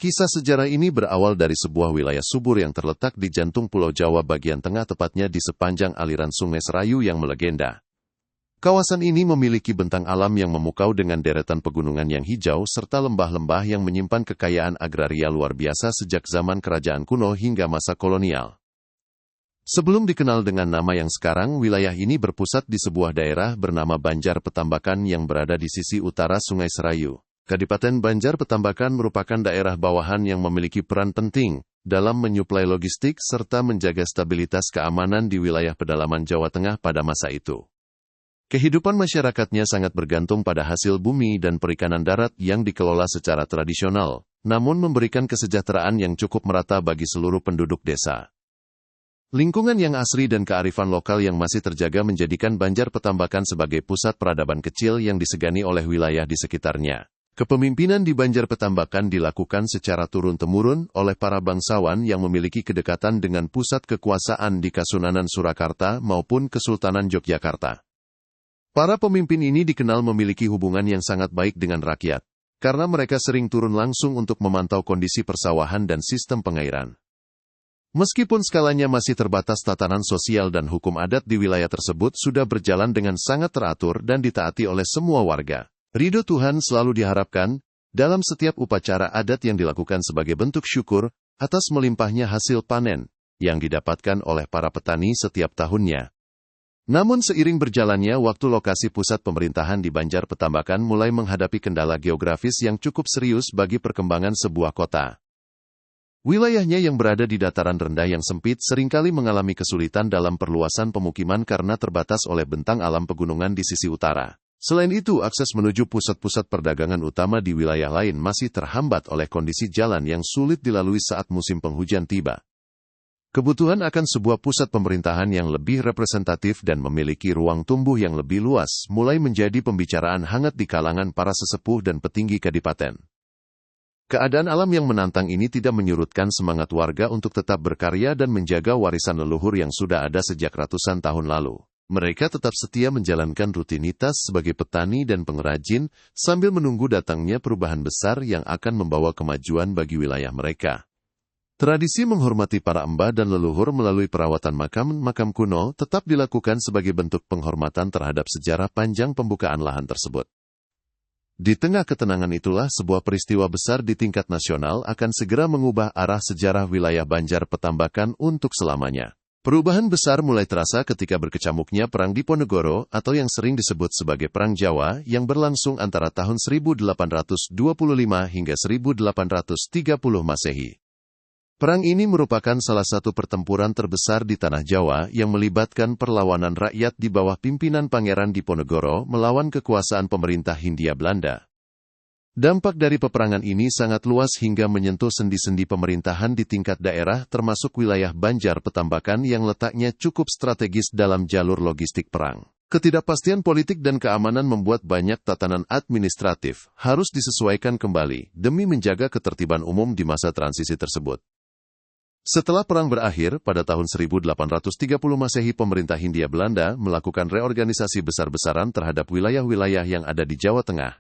Kisah sejarah ini berawal dari sebuah wilayah subur yang terletak di jantung Pulau Jawa bagian tengah, tepatnya di sepanjang aliran Sungai Serayu yang melegenda. Kawasan ini memiliki bentang alam yang memukau dengan deretan pegunungan yang hijau serta lembah-lembah yang menyimpan kekayaan agraria luar biasa sejak zaman kerajaan kuno hingga masa kolonial. Sebelum dikenal dengan nama yang sekarang, wilayah ini berpusat di sebuah daerah bernama Banjar Petambakan yang berada di sisi utara Sungai Serayu. Kadipaten Banjar Petambakan merupakan daerah bawahan yang memiliki peran penting dalam menyuplai logistik serta menjaga stabilitas keamanan di wilayah pedalaman Jawa Tengah pada masa itu. Kehidupan masyarakatnya sangat bergantung pada hasil bumi dan perikanan darat yang dikelola secara tradisional, namun memberikan kesejahteraan yang cukup merata bagi seluruh penduduk desa. Lingkungan yang asri dan kearifan lokal yang masih terjaga menjadikan Banjar Petambakan sebagai pusat peradaban kecil yang disegani oleh wilayah di sekitarnya. Kepemimpinan di Banjar Petambakan dilakukan secara turun-temurun oleh para bangsawan yang memiliki kedekatan dengan pusat kekuasaan di Kasunanan Surakarta maupun Kesultanan Yogyakarta. Para pemimpin ini dikenal memiliki hubungan yang sangat baik dengan rakyat, karena mereka sering turun langsung untuk memantau kondisi persawahan dan sistem pengairan. Meskipun skalanya masih terbatas, tatanan sosial dan hukum adat di wilayah tersebut sudah berjalan dengan sangat teratur dan ditaati oleh semua warga. Ridho Tuhan selalu diharapkan dalam setiap upacara adat yang dilakukan sebagai bentuk syukur atas melimpahnya hasil panen yang didapatkan oleh para petani setiap tahunnya. Namun seiring berjalannya waktu, lokasi pusat pemerintahan di Banjar Petambakan mulai menghadapi kendala geografis yang cukup serius bagi perkembangan sebuah kota. Wilayahnya yang berada di dataran rendah yang sempit seringkali mengalami kesulitan dalam perluasan pemukiman karena terbatas oleh bentang alam pegunungan di sisi utara. Selain itu, akses menuju pusat-pusat perdagangan utama di wilayah lain masih terhambat oleh kondisi jalan yang sulit dilalui saat musim penghujan tiba. Kebutuhan akan sebuah pusat pemerintahan yang lebih representatif dan memiliki ruang tumbuh yang lebih luas mulai menjadi pembicaraan hangat di kalangan para sesepuh dan petinggi kadipaten. Keadaan alam yang menantang ini tidak menyurutkan semangat warga untuk tetap berkarya dan menjaga warisan leluhur yang sudah ada sejak ratusan tahun lalu. Mereka tetap setia menjalankan rutinitas sebagai petani dan pengrajin sambil menunggu datangnya perubahan besar yang akan membawa kemajuan bagi wilayah mereka. Tradisi menghormati para embah dan leluhur melalui perawatan makam kuno tetap dilakukan sebagai bentuk penghormatan terhadap sejarah panjang pembukaan lahan tersebut. Di tengah ketenangan itulah sebuah peristiwa besar di tingkat nasional akan segera mengubah arah sejarah wilayah Banjar Petambakan untuk selamanya. Perubahan besar mulai terasa ketika berkecamuknya Perang Diponegoro atau yang sering disebut sebagai Perang Jawa yang berlangsung antara tahun 1825 hingga 1830 Masehi. Perang ini merupakan salah satu pertempuran terbesar di Tanah Jawa yang melibatkan perlawanan rakyat di bawah pimpinan Pangeran Diponegoro melawan kekuasaan pemerintah Hindia Belanda. Dampak dari peperangan ini sangat luas hingga menyentuh sendi-sendi pemerintahan di tingkat daerah termasuk wilayah Banjar Petambakan yang letaknya cukup strategis dalam jalur logistik perang. Ketidakpastian politik dan keamanan membuat banyak tatanan administratif harus disesuaikan kembali demi menjaga ketertiban umum di masa transisi tersebut. Setelah perang berakhir pada tahun 1830 Masehi, pemerintah Hindia Belanda melakukan reorganisasi besar-besaran terhadap wilayah-wilayah yang ada di Jawa Tengah.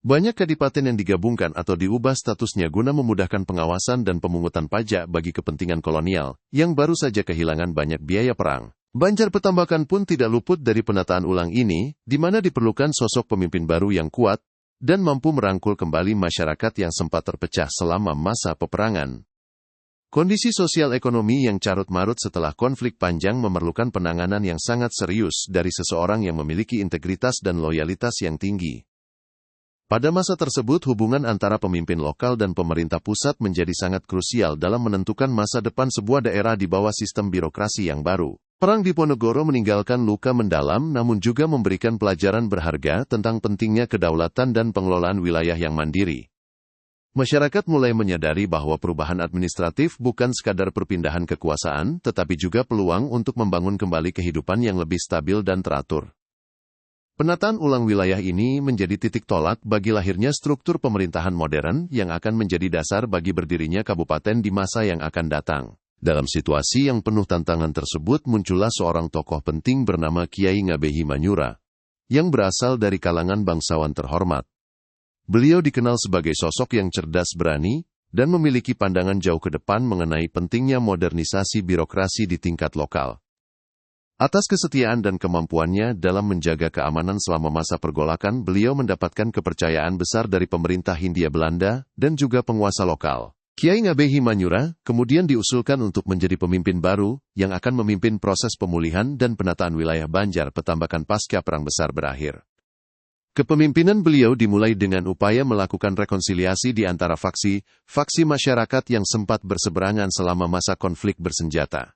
Banyak kadipaten yang digabungkan atau diubah statusnya guna memudahkan pengawasan dan pemungutan pajak bagi kepentingan kolonial, yang baru saja kehilangan banyak biaya perang. Banjar Petambakan pun tidak luput dari penataan ulang ini, di mana diperlukan sosok pemimpin baru yang kuat, dan mampu merangkul kembali masyarakat yang sempat terpecah selama masa peperangan. Kondisi sosial ekonomi yang carut-marut setelah konflik panjang memerlukan penanganan yang sangat serius dari seseorang yang memiliki integritas dan loyalitas yang tinggi. Pada masa tersebut, hubungan antara pemimpin lokal dan pemerintah pusat menjadi sangat krusial dalam menentukan masa depan sebuah daerah di bawah sistem birokrasi yang baru. Perang Diponegoro meninggalkan luka mendalam namun juga memberikan pelajaran berharga tentang pentingnya kedaulatan dan pengelolaan wilayah yang mandiri. Masyarakat mulai menyadari bahwa perubahan administratif bukan sekadar perpindahan kekuasaan, tetapi juga peluang untuk membangun kembali kehidupan yang lebih stabil dan teratur. Penataan ulang wilayah ini menjadi titik tolak bagi lahirnya struktur pemerintahan modern yang akan menjadi dasar bagi berdirinya kabupaten di masa yang akan datang. Dalam situasi yang penuh tantangan tersebut muncullah seorang tokoh penting bernama Kiai Ngabehi Manyura, yang berasal dari kalangan bangsawan terhormat. Beliau dikenal sebagai sosok yang cerdas berani, dan memiliki pandangan jauh ke depan mengenai pentingnya modernisasi birokrasi di tingkat lokal. Atas kesetiaan dan kemampuannya dalam menjaga keamanan selama masa pergolakan, beliau mendapatkan kepercayaan besar dari pemerintah Hindia Belanda dan juga penguasa lokal. Kiai Ngabehi Manyura kemudian diusulkan untuk menjadi pemimpin baru yang akan memimpin proses pemulihan dan penataan wilayah Banjar Petambakan pasca Perang Besar berakhir. Kepemimpinan beliau dimulai dengan upaya melakukan rekonsiliasi di antara faksi masyarakat yang sempat berseberangan selama masa konflik bersenjata.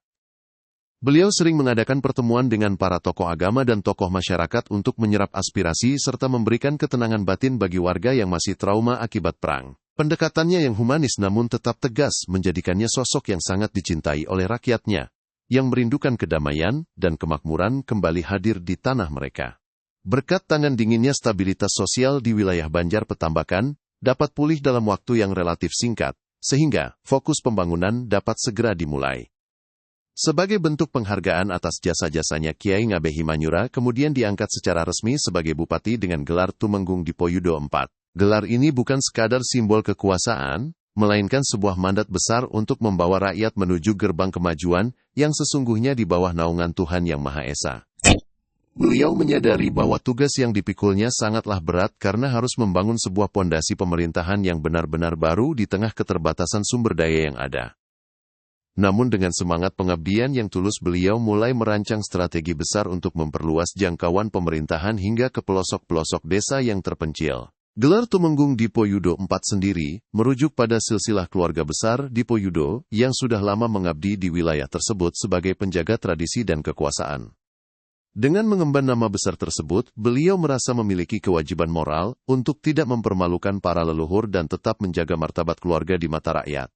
Beliau sering mengadakan pertemuan dengan para tokoh agama dan tokoh masyarakat untuk menyerap aspirasi serta memberikan ketenangan batin bagi warga yang masih trauma akibat perang. Pendekatannya yang humanis namun tetap tegas menjadikannya sosok yang sangat dicintai oleh rakyatnya, yang merindukan kedamaian dan kemakmuran kembali hadir di tanah mereka. Berkat tangan dinginnya, stabilitas sosial di wilayah Banjar Petambakan dapat pulih dalam waktu yang relatif singkat, sehingga fokus pembangunan dapat segera dimulai. Sebagai bentuk penghargaan atas jasa-jasanya, Kiai Ngabehi Manyura kemudian diangkat secara resmi sebagai bupati dengan gelar Tumenggung Dipoyudo IV. Gelar ini bukan sekadar simbol kekuasaan, melainkan sebuah mandat besar untuk membawa rakyat menuju gerbang kemajuan yang sesungguhnya di bawah naungan Tuhan Yang Maha Esa. Beliau menyadari bahwa tugas yang dipikulnya sangatlah berat karena harus membangun sebuah pondasi pemerintahan yang benar-benar baru di tengah keterbatasan sumber daya yang ada. Namun dengan semangat pengabdian yang tulus, beliau mulai merancang strategi besar untuk memperluas jangkauan pemerintahan hingga ke pelosok-pelosok desa yang terpencil. Gelar Tumenggung Dipoyudo IV sendiri merujuk pada silsilah keluarga besar Dipoyudo yang sudah lama mengabdi di wilayah tersebut sebagai penjaga tradisi dan kekuasaan. Dengan mengemban nama besar tersebut, beliau merasa memiliki kewajiban moral untuk tidak mempermalukan para leluhur dan tetap menjaga martabat keluarga di mata rakyat.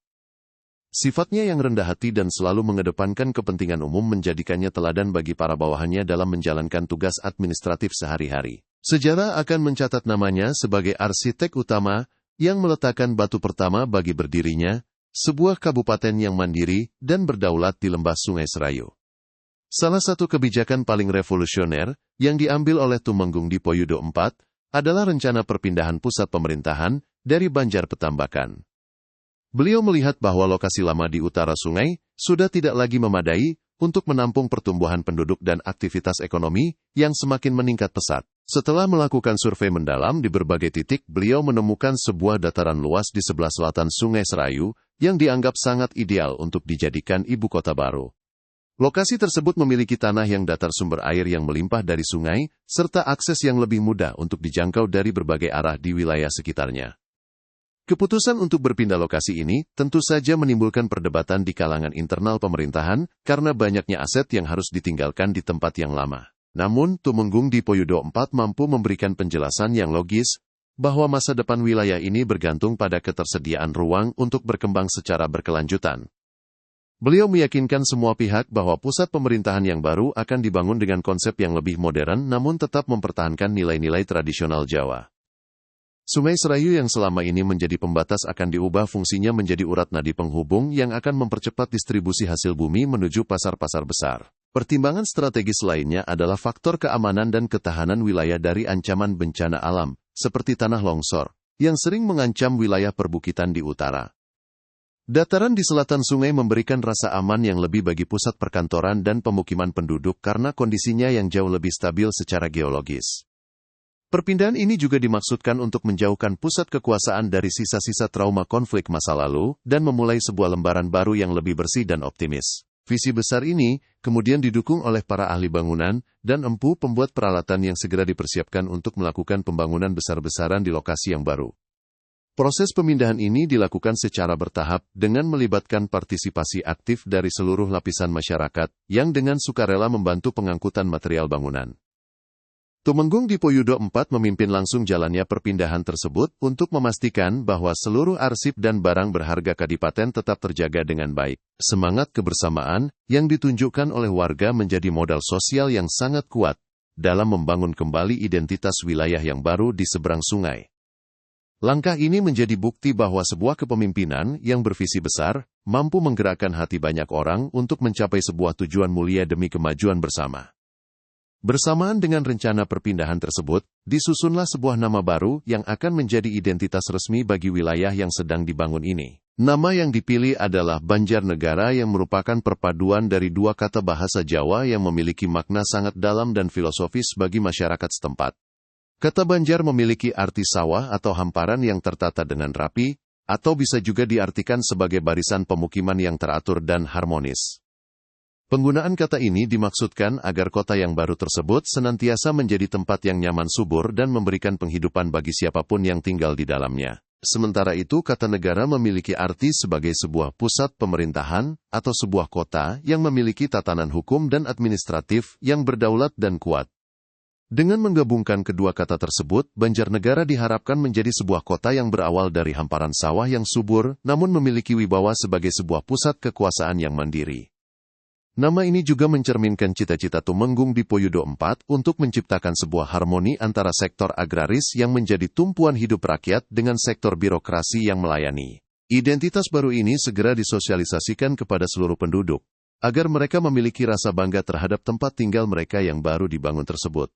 Sifatnya yang rendah hati dan selalu mengedepankan kepentingan umum menjadikannya teladan bagi para bawahannya dalam menjalankan tugas administratif sehari-hari. Sejarah akan mencatat namanya sebagai arsitek utama yang meletakkan batu pertama bagi berdirinya sebuah kabupaten yang mandiri dan berdaulat di lembah Sungai Serayu. Salah satu kebijakan paling revolusioner yang diambil oleh Tumenggung Dipoyudo IV adalah rencana perpindahan pusat pemerintahan dari Banjar Petambakan. Beliau melihat bahwa lokasi lama di utara sungai sudah tidak lagi memadai untuk menampung pertumbuhan penduduk dan aktivitas ekonomi yang semakin meningkat pesat. Setelah melakukan survei mendalam di berbagai titik, beliau menemukan sebuah dataran luas di sebelah selatan Sungai Serayu yang dianggap sangat ideal untuk dijadikan ibu kota baru. Lokasi tersebut memiliki tanah yang datar, sumber air yang melimpah dari sungai, serta akses yang lebih mudah untuk dijangkau dari berbagai arah di wilayah sekitarnya. Keputusan untuk berpindah lokasi ini tentu saja menimbulkan perdebatan di kalangan internal pemerintahan karena banyaknya aset yang harus ditinggalkan di tempat yang lama. Namun, Tumenggung Dipoyudo IV mampu memberikan penjelasan yang logis bahwa masa depan wilayah ini bergantung pada ketersediaan ruang untuk berkembang secara berkelanjutan. Beliau meyakinkan semua pihak bahwa pusat pemerintahan yang baru akan dibangun dengan konsep yang lebih modern namun tetap mempertahankan nilai-nilai tradisional Jawa. Sungai Serayu yang selama ini menjadi pembatas akan diubah fungsinya menjadi urat nadi penghubung yang akan mempercepat distribusi hasil bumi menuju pasar-pasar besar. Pertimbangan strategis lainnya adalah faktor keamanan dan ketahanan wilayah dari ancaman bencana alam, seperti tanah longsor, yang sering mengancam wilayah perbukitan di utara. Dataran di selatan sungai memberikan rasa aman yang lebih bagi pusat perkantoran dan pemukiman penduduk karena kondisinya yang jauh lebih stabil secara geologis. Perpindahan ini juga dimaksudkan untuk menjauhkan pusat kekuasaan dari sisa-sisa trauma konflik masa lalu dan memulai sebuah lembaran baru yang lebih bersih dan optimis. Visi besar ini kemudian didukung oleh para ahli bangunan dan empu pembuat peralatan yang segera dipersiapkan untuk melakukan pembangunan besar-besaran di lokasi yang baru. Proses pemindahan ini dilakukan secara bertahap dengan melibatkan partisipasi aktif dari seluruh lapisan masyarakat yang dengan sukarela membantu pengangkutan material bangunan. Tumenggung Dipoyudo IV memimpin langsung jalannya perpindahan tersebut untuk memastikan bahwa seluruh arsip dan barang berharga kadipaten tetap terjaga dengan baik. Semangat kebersamaan yang ditunjukkan oleh warga menjadi modal sosial yang sangat kuat dalam membangun kembali identitas wilayah yang baru di seberang sungai. Langkah ini menjadi bukti bahwa sebuah kepemimpinan yang bervisi besar mampu menggerakkan hati banyak orang untuk mencapai sebuah tujuan mulia demi kemajuan bersama. Bersamaan dengan rencana perpindahan tersebut, disusunlah sebuah nama baru yang akan menjadi identitas resmi bagi wilayah yang sedang dibangun ini. Nama yang dipilih adalah Banjarnegara yang merupakan perpaduan dari dua kata bahasa Jawa yang memiliki makna sangat dalam dan filosofis bagi masyarakat setempat. Kata Banjar memiliki arti sawah atau hamparan yang tertata dengan rapi, atau bisa juga diartikan sebagai barisan pemukiman yang teratur dan harmonis. Penggunaan kata ini dimaksudkan agar kota yang baru tersebut senantiasa menjadi tempat yang nyaman subur dan memberikan penghidupan bagi siapapun yang tinggal di dalamnya. Sementara itu, kata negara memiliki arti sebagai sebuah pusat pemerintahan atau sebuah kota yang memiliki tatanan hukum dan administratif yang berdaulat dan kuat. Dengan menggabungkan kedua kata tersebut, Banjarnegara diharapkan menjadi sebuah kota yang berawal dari hamparan sawah yang subur, namun memiliki wibawa sebagai sebuah pusat kekuasaan yang mandiri. Nama ini juga mencerminkan cita-cita Tumenggung Dipoyudo IV untuk menciptakan sebuah harmoni antara sektor agraris yang menjadi tumpuan hidup rakyat dengan sektor birokrasi yang melayani. Identitas baru ini segera disosialisasikan kepada seluruh penduduk, agar mereka memiliki rasa bangga terhadap tempat tinggal mereka yang baru dibangun tersebut.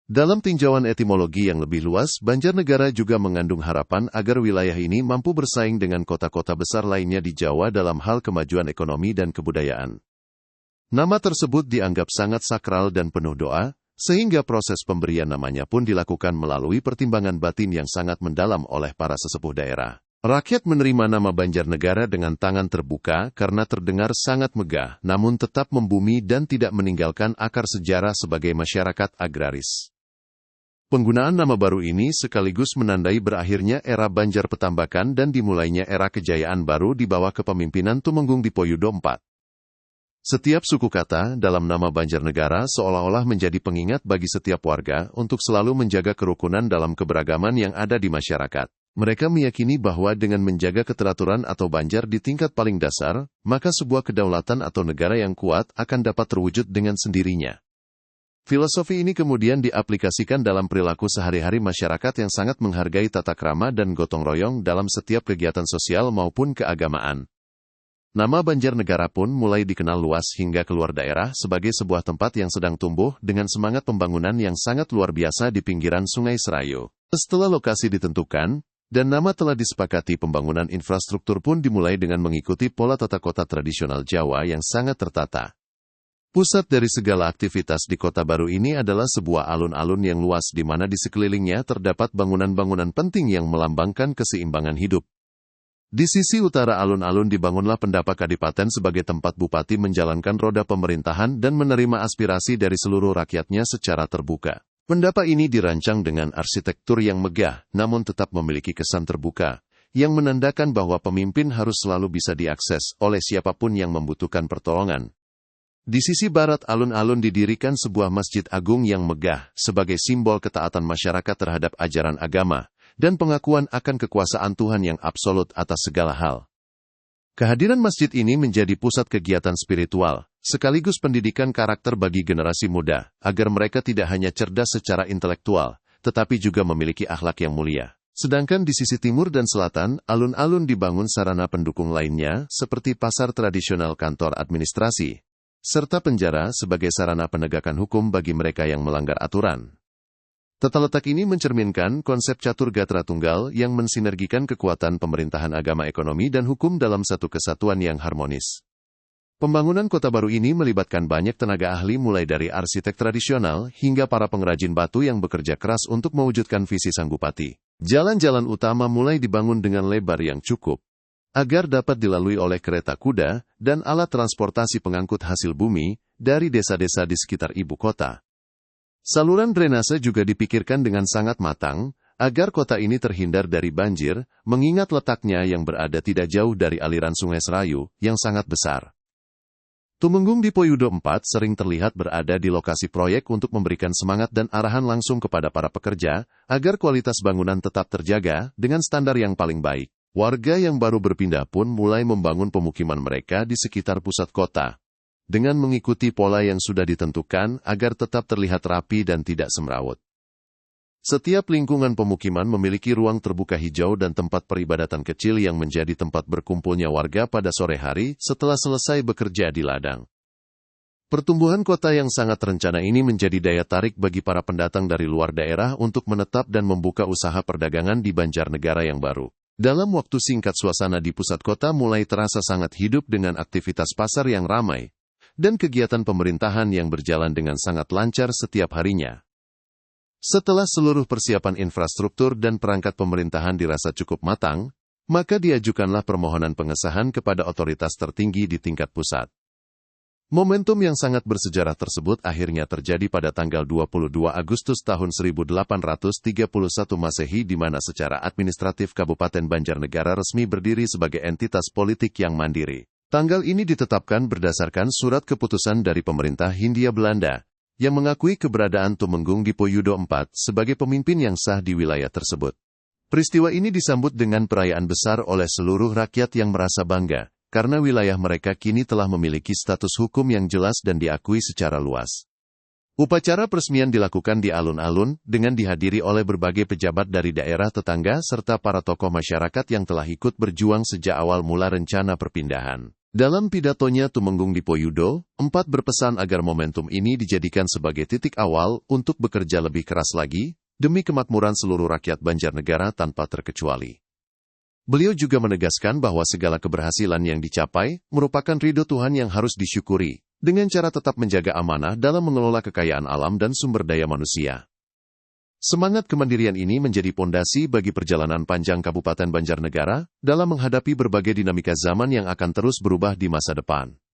Dalam tinjauan etimologi yang lebih luas, Banjarnegara juga mengandung harapan agar wilayah ini mampu bersaing dengan kota-kota besar lainnya di Jawa dalam hal kemajuan ekonomi dan kebudayaan. Nama tersebut dianggap sangat sakral dan penuh doa, sehingga proses pemberian namanya pun dilakukan melalui pertimbangan batin yang sangat mendalam oleh para sesepuh daerah. Rakyat menerima nama Banjarnegara dengan tangan terbuka karena terdengar sangat megah, namun tetap membumi dan tidak meninggalkan akar sejarah sebagai masyarakat agraris. Penggunaan nama baru ini sekaligus menandai berakhirnya era Banjar Petambakan dan dimulainya era kejayaan baru di bawah kepemimpinan Tumenggung Dipoyudo IV. Setiap suku kata dalam nama Banjarnegara seolah-olah menjadi pengingat bagi setiap warga untuk selalu menjaga kerukunan dalam keberagaman yang ada di masyarakat. Mereka meyakini bahwa dengan menjaga keteraturan atau Banjar di tingkat paling dasar, maka sebuah kedaulatan atau negara yang kuat akan dapat terwujud dengan sendirinya. Filosofi ini kemudian diaplikasikan dalam perilaku sehari-hari masyarakat yang sangat menghargai tata krama dan gotong royong dalam setiap kegiatan sosial maupun keagamaan. Nama Banjarnegara pun mulai dikenal luas hingga keluar daerah sebagai sebuah tempat yang sedang tumbuh dengan semangat pembangunan yang sangat luar biasa di pinggiran Sungai Serayu. Setelah lokasi ditentukan, dan nama telah disepakati, pembangunan infrastruktur pun dimulai dengan mengikuti pola tata kota tradisional Jawa yang sangat tertata. Pusat dari segala aktivitas di kota baru ini adalah sebuah alun-alun yang luas di mana di sekelilingnya terdapat bangunan-bangunan penting yang melambangkan keseimbangan hidup. Di sisi utara alun-alun dibangunlah Pendapak Kadipaten sebagai tempat bupati menjalankan roda pemerintahan dan menerima aspirasi dari seluruh rakyatnya secara terbuka. Pendapak ini dirancang dengan arsitektur yang megah, namun tetap memiliki kesan terbuka, yang menandakan bahwa pemimpin harus selalu bisa diakses oleh siapapun yang membutuhkan pertolongan. Di sisi barat alun-alun didirikan sebuah masjid agung yang megah sebagai simbol ketaatan masyarakat terhadap ajaran agama dan pengakuan akan kekuasaan Tuhan yang absolut atas segala hal. Kehadiran masjid ini menjadi pusat kegiatan spiritual, sekaligus pendidikan karakter bagi generasi muda, agar mereka tidak hanya cerdas secara intelektual, tetapi juga memiliki akhlak yang mulia. Sedangkan di sisi timur dan selatan, alun-alun dibangun sarana pendukung lainnya, seperti pasar tradisional, kantor administrasi, serta penjara sebagai sarana penegakan hukum bagi mereka yang melanggar aturan. Tata letak ini mencerminkan konsep catur gatra tunggal yang mensinergikan kekuatan pemerintahan, agama, ekonomi, dan hukum dalam satu kesatuan yang harmonis. Pembangunan kota baru ini melibatkan banyak tenaga ahli mulai dari arsitek tradisional hingga para pengrajin batu yang bekerja keras untuk mewujudkan visi sang bupati. Jalan-jalan utama mulai dibangun dengan lebar yang cukup, agar dapat dilalui oleh kereta kuda dan alat transportasi pengangkut hasil bumi dari desa-desa di sekitar ibu kota. Saluran drainase juga dipikirkan dengan sangat matang, agar kota ini terhindar dari banjir, mengingat letaknya yang berada tidak jauh dari aliran Sungai Serayu, yang sangat besar. Tumenggung Dipoyudo IV sering terlihat berada di lokasi proyek untuk memberikan semangat dan arahan langsung kepada para pekerja, agar kualitas bangunan tetap terjaga dengan standar yang paling baik. Warga yang baru berpindah pun mulai membangun pemukiman mereka di sekitar pusat kota, dengan mengikuti pola yang sudah ditentukan agar tetap terlihat rapi dan tidak semrawut. Setiap lingkungan pemukiman memiliki ruang terbuka hijau dan tempat peribadatan kecil yang menjadi tempat berkumpulnya warga pada sore hari setelah selesai bekerja di ladang. Pertumbuhan kota yang sangat terencana ini menjadi daya tarik bagi para pendatang dari luar daerah untuk menetap dan membuka usaha perdagangan di Banjarnegara yang baru. Dalam waktu singkat suasana di pusat kota mulai terasa sangat hidup dengan aktivitas pasar yang ramai, dan kegiatan pemerintahan yang berjalan dengan sangat lancar setiap harinya. Setelah seluruh persiapan infrastruktur dan perangkat pemerintahan dirasa cukup matang, maka diajukanlah permohonan pengesahan kepada otoritas tertinggi di tingkat pusat. Momentum yang sangat bersejarah tersebut akhirnya terjadi pada tanggal 22 Agustus tahun 1831 Masehi di mana secara administratif Kabupaten Banjarnegara resmi berdiri sebagai entitas politik yang mandiri. Tanggal ini ditetapkan berdasarkan surat keputusan dari pemerintah Hindia Belanda yang mengakui keberadaan Tumenggung Dipoyudo IV sebagai pemimpin yang sah di wilayah tersebut. Peristiwa ini disambut dengan perayaan besar oleh seluruh rakyat yang merasa bangga, karena wilayah mereka kini telah memiliki status hukum yang jelas dan diakui secara luas. Upacara peresmian dilakukan di alun-alun dengan dihadiri oleh berbagai pejabat dari daerah tetangga serta para tokoh masyarakat yang telah ikut berjuang sejak awal mula rencana perpindahan. Dalam pidatonya Tumenggung Dipoyudo IV berpesan agar momentum ini dijadikan sebagai titik awal untuk bekerja lebih keras lagi demi kemakmuran seluruh rakyat Banjarnegara tanpa terkecuali. Beliau juga menegaskan bahwa segala keberhasilan yang dicapai merupakan ridho Tuhan yang harus disyukuri, dengan cara tetap menjaga amanah dalam mengelola kekayaan alam dan sumber daya manusia. Semangat kemandirian ini menjadi pondasi bagi perjalanan panjang Kabupaten Banjarnegara dalam menghadapi berbagai dinamika zaman yang akan terus berubah di masa depan.